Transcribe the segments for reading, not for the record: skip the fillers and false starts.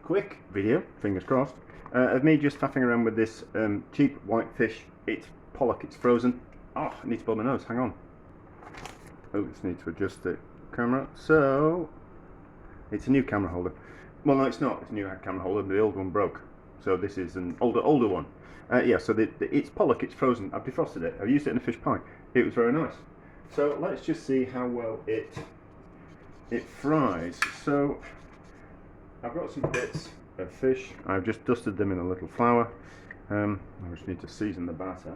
quick video, fingers crossed, of me just faffing around with this cheap white fish. It's pollock, it's frozen. Oh, I need to blow my nose, hang on. Oh, just need to adjust the camera. So, it's a new camera holder. Well, no, it's not. It's a new camera holder. The old one broke. So this is an older one. Yeah, so it's pollock, it's frozen. I've defrosted it. I've used it in a fish pie. It was very nice. So let's just see how well it fries. So I've got some bits of fish. I've just dusted them in a little flour. I just need to season the batter.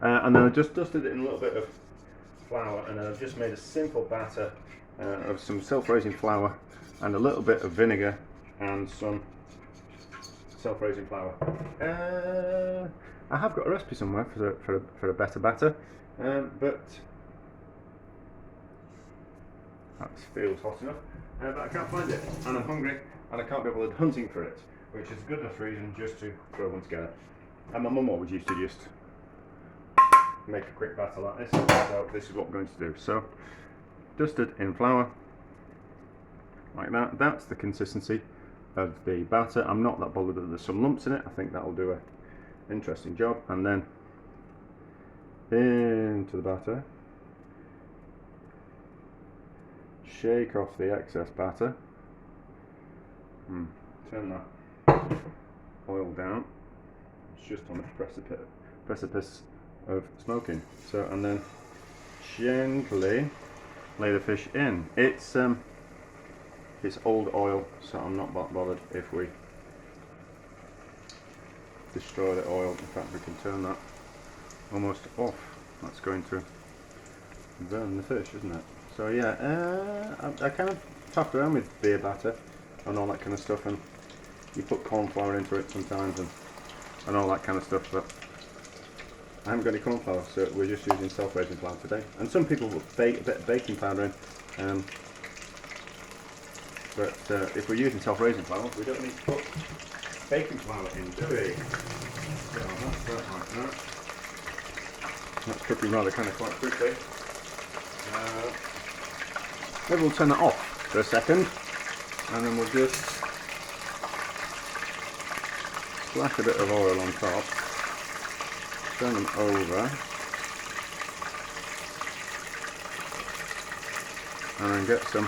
And then I just dusted it in a little bit of flour, and then I've just made a simple batter of some self-raising flour and a little bit of vinegar and some self-raising flour. I have got a recipe somewhere for a better batter, but that feels hot enough. But I can't find it, and I'm hungry, and I can't be bothered hunting for it, which is a good enough reason just to throw one together. And my mum always used to just make a quick batter like this, so this is what I'm going to do. So, dusted in flour, like that. That's the consistency of the batter. I'm not that bothered that there's some lumps in it. I think that'll do an interesting job. And then into the batter, shake off the excess batter, turn that oil down. It's just on the precipice of smoking. So, and then gently lay the fish in. It's old oil, so I'm not bothered if we destroy the oil. In fact, we can turn that almost off. That's going to burn the fish, isn't it? So yeah, I kind of faffed around with beer batter and all that kind of stuff, and you put corn flour into it sometimes and all that kind of stuff, but I haven't got any corn flour, so we're just using self-raising flour today. And some people will bake a bit of baking powder in, but if we're using self-raising flour, we don't need to put baking flour in, do we? So that's that like that. That's cooking rather kind of quite quickly. Maybe we'll turn that off for a second, and then we'll just splash a bit of oil on top, turn them over, and then get some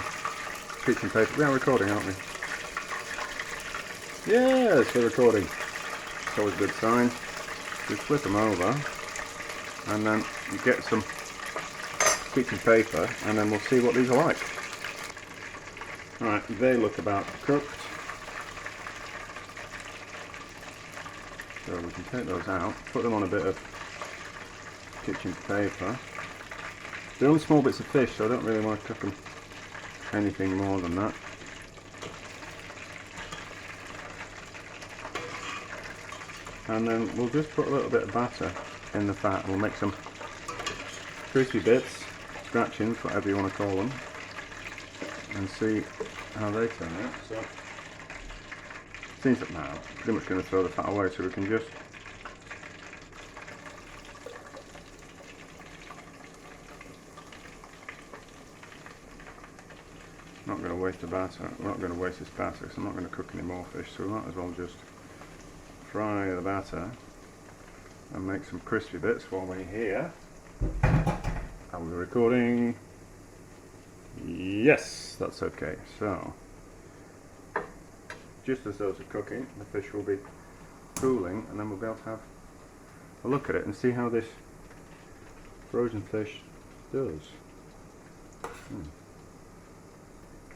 kitchen paper. We are recording, aren't we? Yes, we're recording. It's always a good sign. Just flip them over, and then you get some kitchen paper, and then we'll see what these are like. Alright, they look about cooked. So we can take those out, put them on a bit of kitchen paper. They're only small bits of fish, so I don't really want to cook them anything more than that. And then we'll just put a little bit of batter in the fat. We'll make some crispy bits, scratchings, whatever you want to call them, and see how they turn out. So, seems that now, pretty much going to throw the fat away, so we can just not going to waste the batter. We're not going to waste this batter because I'm not going to cook any more fish, so we might as well just fry the batter and make some crispy bits while we're here. Are we recording? Yes, that's okay. So, just as those are cooking, the fish will be cooling, and then we'll be able to have a look at it and see how this frozen fish does.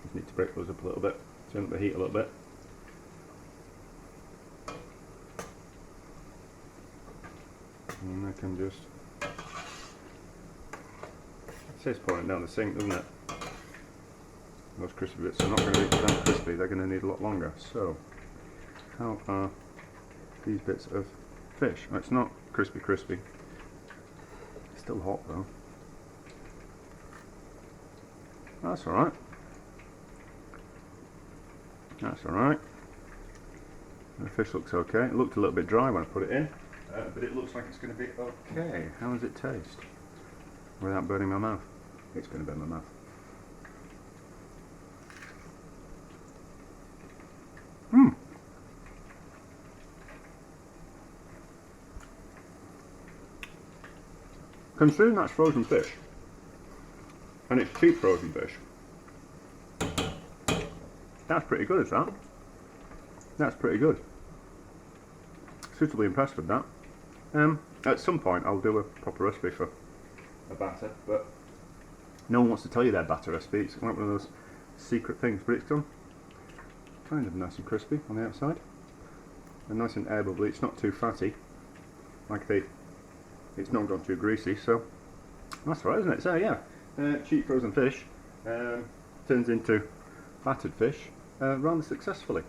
Just need to break those up a little bit, turn up the heat a little bit. And I can just, it says pouring it down the sink, doesn't it? Those crispy bits are not going to be that crispy, they're going to need a lot longer. So, how are these bits of fish? Oh, it's not crispy. It's still hot though. That's alright. That's alright. The fish looks okay. It looked a little bit dry when I put it in, but it looks like it's going to be okay. How does it taste? Without burning my mouth. It's going to burn my mouth. considering that's frozen fish, and it's cheap frozen fish, that's pretty good, is that? That's pretty good. Suitably impressed with that. At some point I'll do a proper recipe for a batter, but no one wants to tell you their batter recipe. It's like one of those secret things, but it's done kind of nice and crispy on the outside, and nice and air bubbly. It's not too fatty, it's not gone too greasy, so that's right, isn't it? So yeah, cheap frozen fish turns into battered fish rather successfully.